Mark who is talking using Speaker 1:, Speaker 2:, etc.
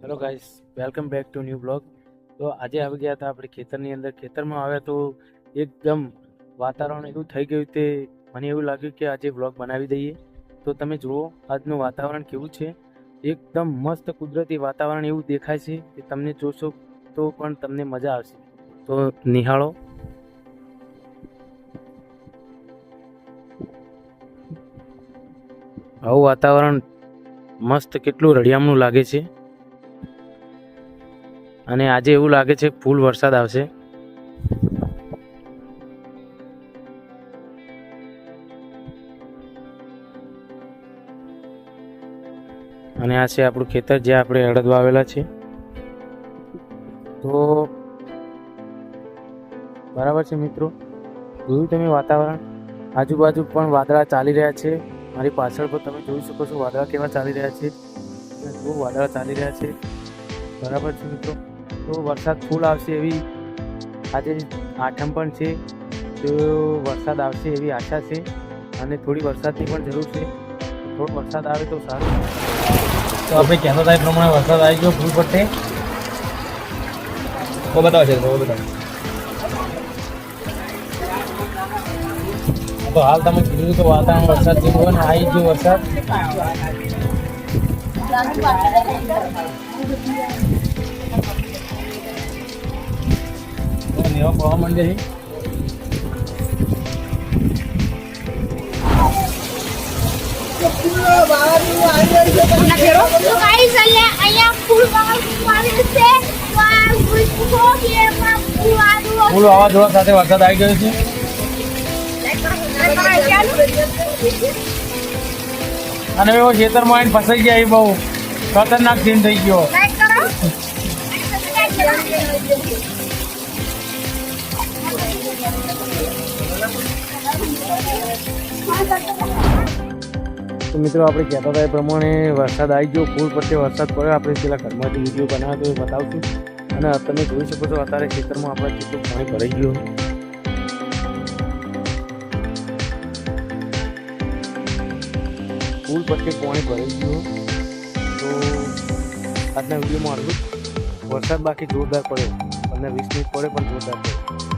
Speaker 1: Hello guys, welcome back to new blog. તો આજે આવી ગયા હતા આપણે ખેતરની અંદર. ખેતરમાં આવ્યા તો એકદમ વાતાવરણ એવું થઈ ગયું તે મને એવું લાગ્યું કે આજે બ્લોગ બનાવી દઈએ. તો તમે જુઓ આજનું વાતાવરણ કેવું છે. એકદમ મસ્ત કુદરતી વાતાવરણ એવું દેખાય છે કે તમને જોશો તો પણ તમને મજા આવશે. તો નિહાળો. આવું વાતાવરણ મસ્ત કેટલું રળિયામણું લાગે છે. અને આજે એવું લાગે છે ફૂલ વરસાદ આવશે. અને આ છે આપણું ખેતર જ્યાં આપણે અડદ વાવેલા છે. તો બરાબર છે મિત્રો, જોયું તમે વાતાવરણ. આજુબાજુ પણ વાદળા ચાલી રહ્યા છે. મારી પાછળ પણ તમે જોઈ શકો છો વાદળા કેવા ચાલી રહ્યા છે. બહુ વાદળા ચાલી રહ્યા છે. બરાબર છે મિત્રો. તો વરસાદ ફૂલ આવશે એવી આજે આઠમ પણ છે, તો વરસાદ આવશે એવી આશા છે. અને થોડી વરસાદની પણ જરૂર છે. થોડો વરસાદ આવે તો સારું. તો આપણે કહેતા હતા એ પ્રમાણે વરસાદ આવી ગયો ફૂલ પટ્ટે.
Speaker 2: वो बताओ चल वो बताओ
Speaker 1: તો હાલ તમે કીધું તો વાતાવરણ વરસાદ જેવું હોય ને આવી ગયો વરસાદ. એવા પવા માંડે છે. ફૂલ વાવાઝોડા સાથે વરસાદ આવી ગયો છે. અને એવો ખેતરમાં આવીને ફસાઈ ગયા એ બહુ ખતરનાક સીન થઈ ગયો. તો મિત્રો આપણે કહેતા હતા એ પ્રમાણે વરસાદ આવી ગયો ફૂલ પટ્ટે વરસાદ પડ્યો. આપણે પેલા ઘરમાંથી વિડીયો બનાવ્યો તો એ બતાવશું. અને તમે જોઈ શકો છો અત્યારે ખેતરમાં આપણા કેટલું પાણી ભરાઈ ગયું. ફૂલ પટ્ટે પાણી ભરાઈ ગયું. તો આજના વિડીયોમાં આટલું. વરસાદ બાકી જોરદાર પડ્યો. 15-20 મિનિટ પડે પણ જોરદાર પડ્યો.